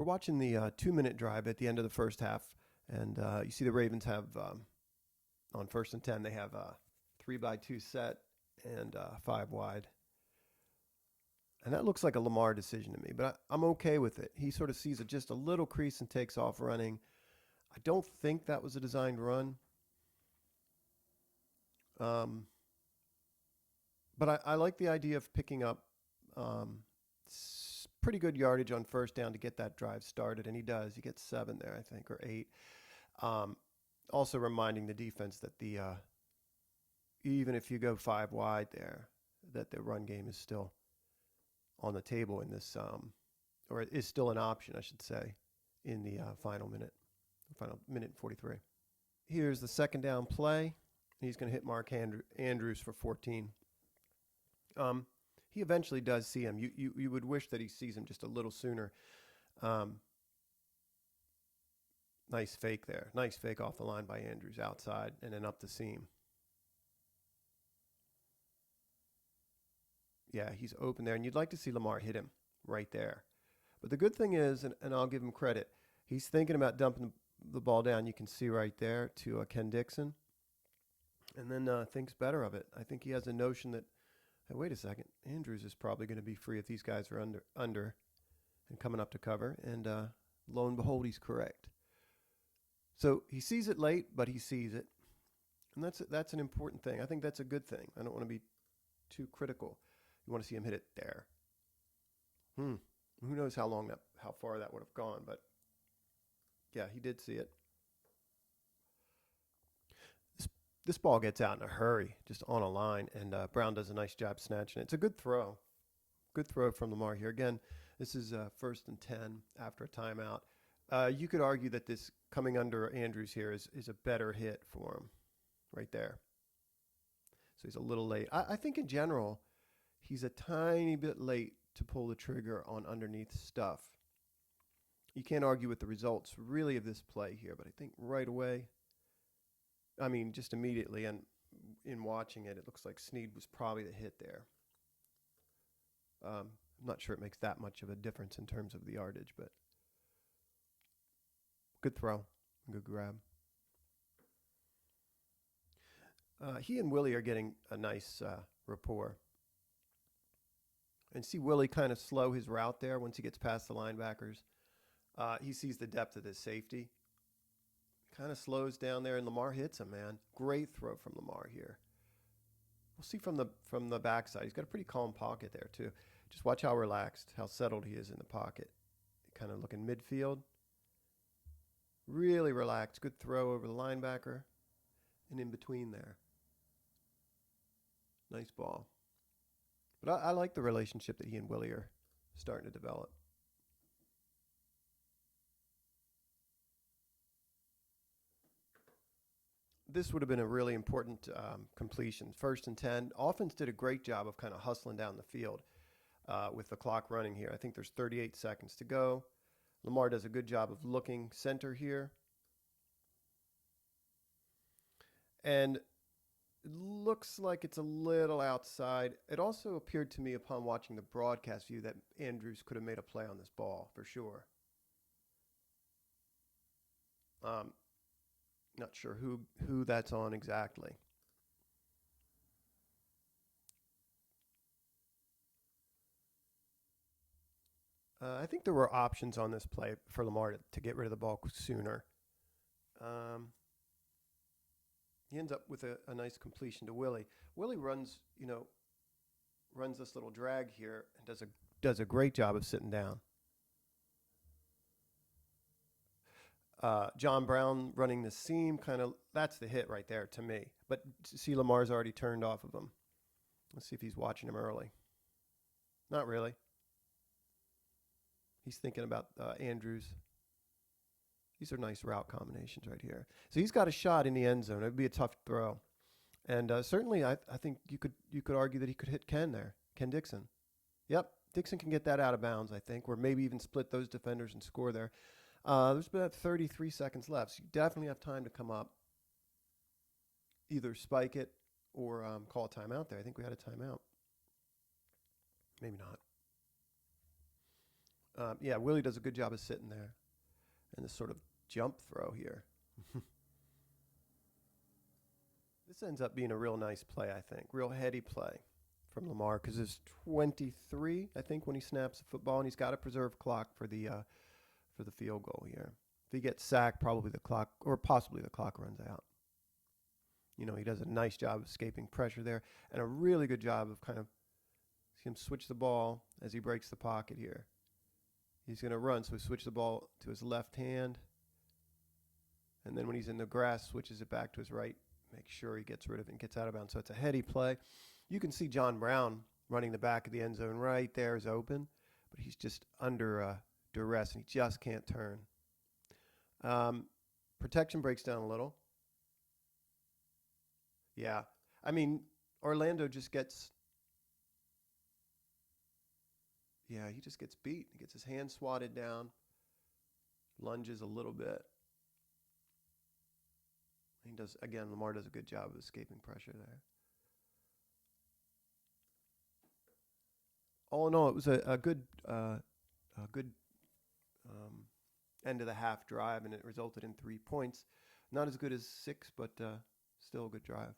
We're watching the 2-minute drive at the end of the first half, and you see the Ravens have on 1st and 10 they have a 3-by-2 set and 5 wide, and that looks like a Lamar decision to me. But I'm okay with it. He sort of sees it just a little crease and takes off running. I don't think that was a designed run, but I like the idea of picking up pretty good yardage on first down to get that drive started, and he does. He gets 7 there, I think, or 8. Also reminding the defense that the even if you go 5 wide there, that the run game is still on the table in this, or it is still an option, I should say, in the final minute and 43. Here's the second down play. He's going to hit Mark Andrews for 14. He eventually does see him. You would wish that he sees him just a little sooner. Nice fake there. Nice fake off the line by Andrews outside and then up the seam. Yeah, he's open there, and you'd like to see Lamar hit him right there. But the good thing is, and I'll give him credit, he's thinking about dumping the ball down. You can see right there to Ken Dixon, and then thinks better of it. I think he has a notion that, hey, wait a second, Andrews is probably going to be free if these guys are under and coming up to cover, and lo and behold, he's correct. So he sees it late, but he sees it, and that's an important thing. I think that's a good thing. I don't want to be too critical. You want to see him hit it there. Who knows how far that would have gone, but yeah, he did see it. This ball gets out in a hurry, just on a line, and Brown does a nice job snatching it. It's a good throw. Good throw from Lamar here. Again, this is 1st and 10 after a timeout. You could argue that this coming under Andrews here is a better hit for him right there. So he's a little late. I think in general, he's a tiny bit late to pull the trigger on underneath stuff. You can't argue with the results really of this play here, but I think right away, I mean, just immediately, and in watching it, it looks like Snead was probably the hit there. I'm not sure it makes that much of a difference in terms of the yardage, but good throw, good grab. He and Willie are getting a nice rapport. And see Willie kind of slow his route there once he gets past the linebackers. He sees the depth of his safety. Kind of slows down there, and Lamar hits him, man. Great throw from Lamar here. We'll see from the backside. He's got a pretty calm pocket there, too. Just watch how relaxed, how settled he is in the pocket. Kind of looking midfield. Really relaxed. Good throw over the linebacker. And in between there. Nice ball. But I like the relationship that he and Willie are starting to develop. This would have been a really important completion. 1st and 10. Offense did a great job of kind of hustling down the field with the clock running here. I think there's 38 seconds to go. Lamar does a good job of looking center here. And it looks like it's a little outside. It also appeared to me upon watching the broadcast view that Andrews could have made a play on this ball for sure. Not sure who that's on exactly. I think there were options on this play for Lamar to get rid of the ball sooner. He ends up with a nice completion to Willie. Willie runs this little drag here and does a great job of sitting down. John Brown running the seam, that's the hit right there to me. But see, Lamar's already turned off of him. Let's see if he's watching him early. Not really. He's thinking about Andrews. These are nice route combinations right here. So he's got a shot in the end zone. It would be a tough throw. And certainly I think you could argue that he could hit Ken there, Ken Dixon. Yep, Dixon can get that out of bounds, I think, or maybe even split those defenders and score there. There's about 33 seconds left, so you definitely have time to come up, either spike it or call a timeout there. I think we had a timeout. Maybe not. Yeah, Willie does a good job of sitting there. And this sort of jump throw here. This ends up being a real nice play, I think. Real heady play from Lamar because it's 23, I think, when he snaps the football, and he's got to preserve clock for the field goal here. If he gets sacked, probably the clock, or possibly the clock runs out. You know, he does a nice job of escaping pressure there, and a really good job of kind of see him switch the ball as he breaks the pocket here. He's going to run, so he switches the ball to his left hand, and then when he's in the grass, switches it back to his right. Make sure he gets rid of it and gets out of bounds. So it's a heady play. You can see John Brown running the back of the end zone right there is open, but he's just under duress, and he just can't turn. Protection breaks down a little. Yeah. I mean, Orlando just gets, yeah, he just gets beat. He gets his hand swatted down, lunges a little bit. He does, again, Lamar does a good job of escaping pressure there. All in all, it was a good end of the half drive, and it resulted in 3 points. Not as good as 6, but still a good drive.